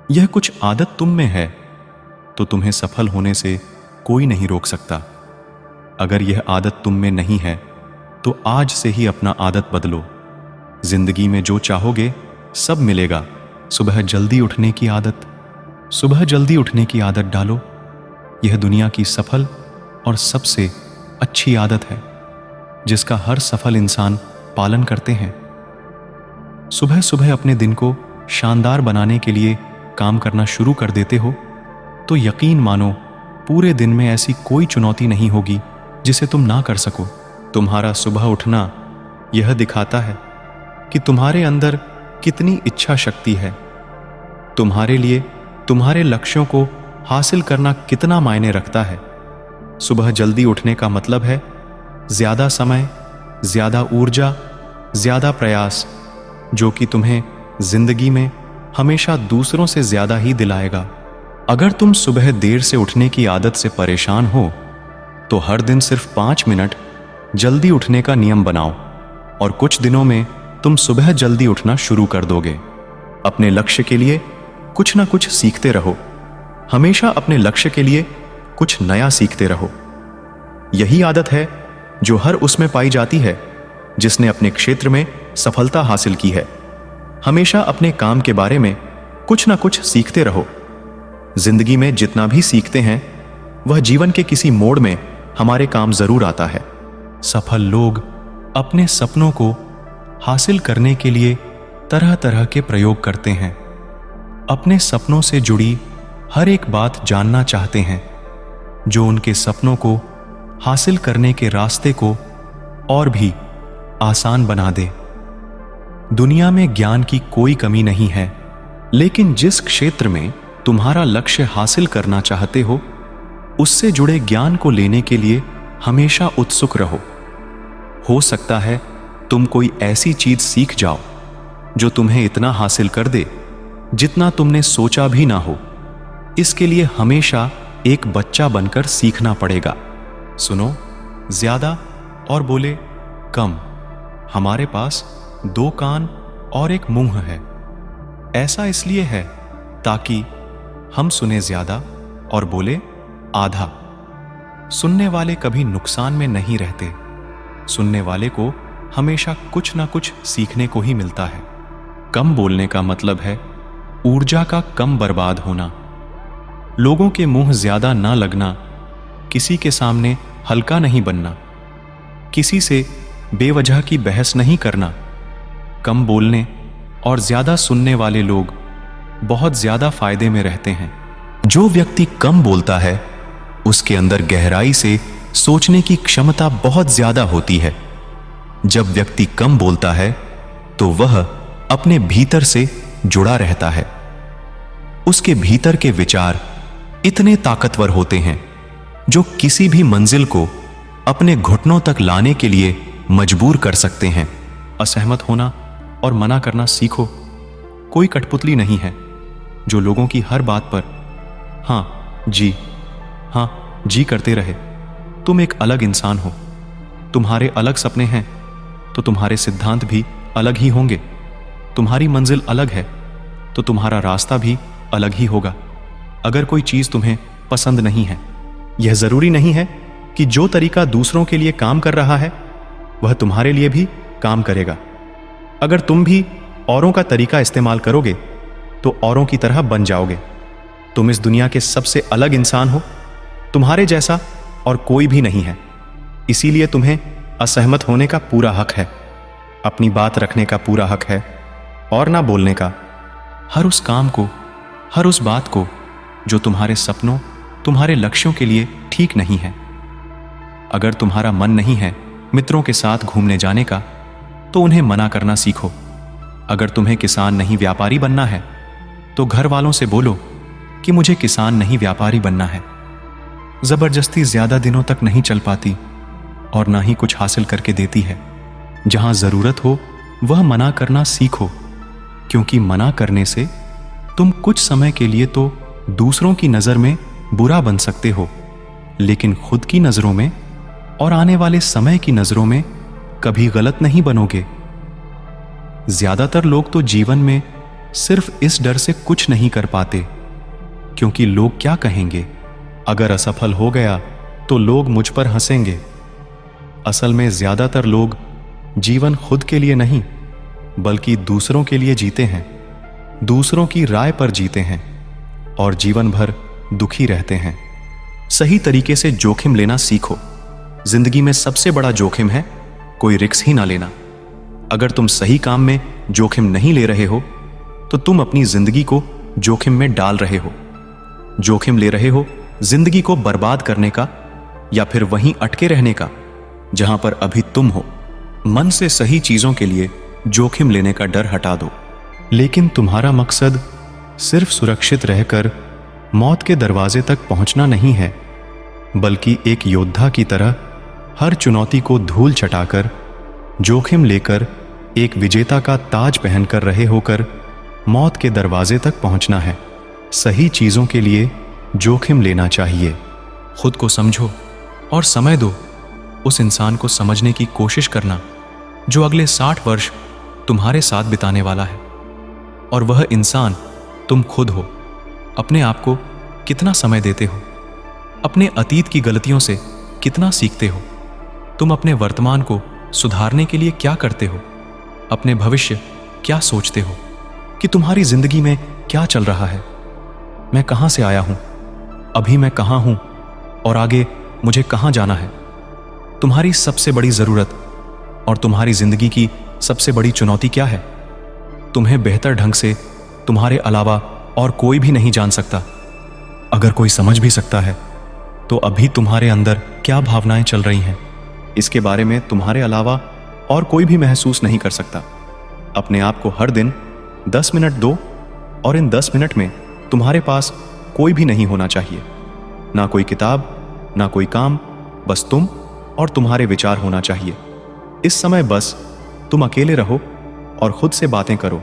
यह कुछ आदत तुम में है तो तुम्हें सफल होने से कोई नहीं रोक सकता। अगर यह आदत तुम में नहीं है तो आज से ही अपना आदत बदलो। जिंदगी में जो चाहोगे सब मिलेगा। सुबह जल्दी उठने की आदत डालो। यह दुनिया की सफल और सबसे अच्छी आदत है जिसका हर सफल इंसान पालन करते हैं। सुबह सुबह अपने दिन को शानदार बनाने के लिए काम करना शुरू कर देते हो तो यकीन मानो पूरे दिन में ऐसी कोई चुनौती नहीं होगी जिसे तुम ना कर सको। तुम्हारा सुबह उठना यह दिखाता है कि तुम्हारे अंदर कितनी इच्छा शक्ति है। तुम्हारे लिए तुम्हारे लक्ष्यों को हासिल करना कितना मायने रखता है। सुबह जल्दी उठने का मतलब है ज्यादा समय, ज्यादा ऊर्जा, ज्यादा प्रयास, जो कि तुम्हें जिंदगी में हमेशा दूसरों से ज्यादा ही दिलाएगा। अगर तुम सुबह देर से उठने की आदत से परेशान हो तो हर दिन सिर्फ 5 मिनट जल्दी उठने का नियम बनाओ और कुछ दिनों में तुम सुबह जल्दी उठना शुरू कर दोगे। अपने लक्ष्य के लिए कुछ ना कुछ सीखते रहो। हमेशा अपने लक्ष्य के लिए कुछ नया सीखते रहो। यही आदत है जो हर उसमें पाई जाती है जिसने अपने क्षेत्र में सफलता हासिल की है। हमेशा अपने काम के बारे में कुछ ना कुछ सीखते रहो। जिंदगी में जितना भी सीखते हैं वह जीवन के किसी मोड़ में हमारे काम जरूर आता है। सफल लोग अपने सपनों को हासिल करने के लिए तरह तरह के प्रयोग करते हैं। अपने सपनों से जुड़ी हर एक बात जानना चाहते हैं जो उनके सपनों को हासिल करने के रास्ते को और भी आसान बना दे। दुनिया में ज्ञान की कोई कमी नहीं है, लेकिन जिस क्षेत्र में तुम्हारा लक्ष्य हासिल करना चाहते उससे जुड़े ज्ञान को लेने के लिए हमेशा उत्सुक रहो। हो सकता है तुम कोई ऐसी चीज सीख जाओ जो तुम्हें इतना हासिल कर दे जितना तुमने सोचा भी ना हो। इसके लिए हमेशा एक बच्चा बनकर सीखना पड़ेगा। सुनो ज्यादा और बोले कम। हमारे पास 2 कान और एक मुंह है। ऐसा इसलिए है ताकि हम सुने ज्यादा और बोले आधा। सुनने वाले कभी नुकसान में नहीं रहते। सुनने वाले को हमेशा कुछ ना कुछ सीखने को ही मिलता है। कम बोलने का मतलब है ऊर्जा का कम बर्बाद होना। लोगों के मुंह ज्यादा ना लगना, किसी के सामने हल्का नहीं बनना, किसी से बेवजह की बहस नहीं करना। कम बोलने और ज्यादा सुनने वाले लोग बहुत ज्यादा फायदे में रहते हैं। जो व्यक्ति कम बोलता है उसके अंदर गहराई से सोचने की क्षमता बहुत ज्यादा होती है। जब व्यक्ति कम बोलता है तो वह अपने भीतर से जुड़ा रहता है। उसके भीतर के विचार इतने ताकतवर होते हैं जो किसी भी मंजिल को अपने घुटनों तक लाने के लिए मजबूर कर सकते हैं। असहमत होना और मना करना सीखो। कोई कठपुतली नहीं है जो लोगों की हर बात पर हाँ जी करते रहे। तुम एक अलग इंसान हो। तुम्हारे अलग सपने हैं तो तुम्हारे सिद्धांत भी अलग ही होंगे। तुम्हारी मंजिल अलग है तो तुम्हारा रास्ता भी अलग ही होगा। अगर कोई चीज तुम्हें पसंद नहीं है, यह जरूरी नहीं है कि जो तरीका दूसरों के लिए काम कर रहा है वह तुम्हारे लिए भी काम करेगा। अगर तुम भी औरों का तरीका इस्तेमाल करोगे तो औरों की तरह बन जाओगे। तुम इस दुनिया के सबसे अलग इंसान हो। तुम्हारे जैसा और कोई भी नहीं है। इसीलिए तुम्हें असहमत होने का पूरा हक है, अपनी बात रखने का पूरा हक है और ना बोलने का। हर उस काम को, हर उस बात को जो तुम्हारे सपनों, तुम्हारे लक्ष्यों के लिए ठीक नहीं है। अगर तुम्हारा मन नहीं है मित्रों के साथ घूमने जाने का तो उन्हें मना करना सीखो। अगर तुम्हें किसान नहीं व्यापारी बनना है तो घर वालों से बोलो कि मुझे किसान नहीं व्यापारी बनना है। जबरदस्ती ज्यादा दिनों तक नहीं चल पाती और ना ही कुछ हासिल करके देती है। जहां जरूरत हो वह मना करना सीखो, क्योंकि मना करने से तुम कुछ समय के लिए तो दूसरों की नजर में बुरा बन सकते हो, लेकिन खुद की नजरों में और आने वाले समय की नजरों में कभी गलत नहीं बनोगे। ज्यादातर लोग तो जीवन में सिर्फ इस डर से कुछ नहीं कर पाते क्योंकि लोग क्या कहेंगे। अगर असफल हो गया तो लोग मुझ पर हंसेंगे। असल में ज्यादातर लोग जीवन खुद के लिए नहीं बल्कि दूसरों के लिए जीते हैं, दूसरों की राय पर जीते हैं और जीवन भर दुखी रहते हैं। सही तरीके से जोखिम लेना सीखो। जिंदगी में सबसे बड़ा जोखिम है कोई रिस्क ही ना लेना। अगर तुम सही काम में जोखिम नहीं ले रहे हो तो तुम अपनी जिंदगी को जोखिम में डाल रहे हो। जोखिम ले रहे हो जिंदगी को बर्बाद करने का या फिर वहीं अटके रहने का जहां पर अभी तुम हो। मन से सही चीजों के लिए जोखिम लेने का डर हटा दो। लेकिन तुम्हारा मकसद सिर्फ सुरक्षित रहकर मौत के दरवाजे तक पहुंचना नहीं है, बल्कि एक योद्धा की तरह हर चुनौती को धूल चटाकर जोखिम लेकर एक विजेता का ताज पहनकर रहे होकर मौत के दरवाजे तक पहुंचना है। सही चीजों के लिए जोखिम लेना चाहिए। खुद को समझो और समय दो उस इंसान को समझने की कोशिश करना जो अगले 60 वर्ष तुम्हारे साथ बिताने वाला है। और वह इंसान तुम खुद हो। अपने आप को कितना समय देते हो, अपने अतीत की गलतियों से कितना सीखते हो, तुम अपने वर्तमान को सुधारने के लिए क्या करते हो, अपने भविष्य क्या सोचते हो कि तुम्हारी जिंदगी में क्या चल रहा है। मैं कहां से आया हूं, अभी मैं कहां हूं और आगे मुझे कहां जाना है। तुम्हारी सबसे बड़ी जरूरत और तुम्हारी जिंदगी की सबसे बड़ी चुनौती क्या है? तुम्हें बेहतर ढंग से तुम्हारे अलावा और कोई भी नहीं जान सकता। अगर कोई समझ भी सकता है तो अभी तुम्हारे अंदर क्या भावनाएं चल रही हैं, इसके बारे में तुम्हारे अलावा और कोई भी महसूस नहीं कर सकता। अपने आप को हर दिन 10 मिनट दो और इन 10 मिनट में तुम्हारे पास कोई भी नहीं होना चाहिए, ना कोई किताब, ना कोई काम, बस तुम और तुम्हारे विचार होना चाहिए। इस समय बस तुम अकेले रहो और खुद से बातें करो।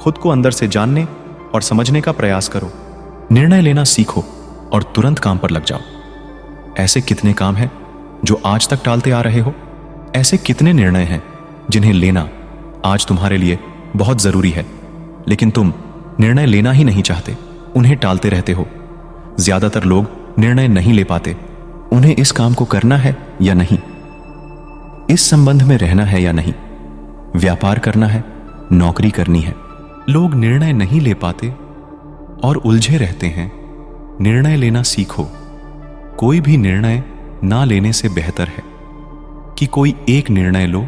खुद को अंदर से जानने और समझने का प्रयास करो। निर्णय लेना सीखो और तुरंत काम पर लग जाओ। ऐसे कितने काम हैं जो आज तक टालते आ रहे हो? ऐसे कितने निर्णय हैं जिन्हें लेना आज तुम्हारे लिए बहुत जरूरी है, लेकिन तुम निर्णय लेना ही नहीं चाहते, उन्हें टालते रहते हो। ज्यादातर लोग निर्णय नहीं ले पाते। उन्हें इस काम को करना है या नहीं, इस संबंध में रहना है या नहीं, व्यापार करना है, नौकरी करनी है। लोग निर्णय नहीं ले पाते और उलझे रहते हैं। निर्णय लेना सीखो। कोई भी निर्णय ना लेने से बेहतर है कि कोई एक निर्णय लो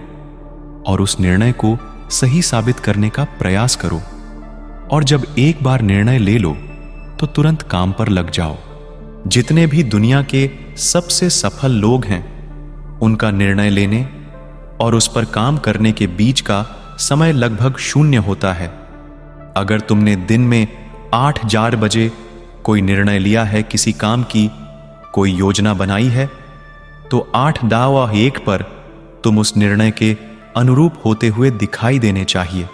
और उस निर्णय को सही साबित करने का प्रयास करो। और जब एक बार निर्णय ले लो तो तुरंत काम पर लग जाओ। जितने भी दुनिया के सबसे सफल लोग हैं, उनका निर्णय लेने और उस पर काम करने के बीच का समय लगभग 0 होता है। अगर तुमने दिन में 8-4 बजे कोई निर्णय लिया है, किसी काम की कोई योजना बनाई है, तो 8 दावा 1 पर तुम उस निर्णय के अनुरूप होते हुए दिखाई देने चाहिए।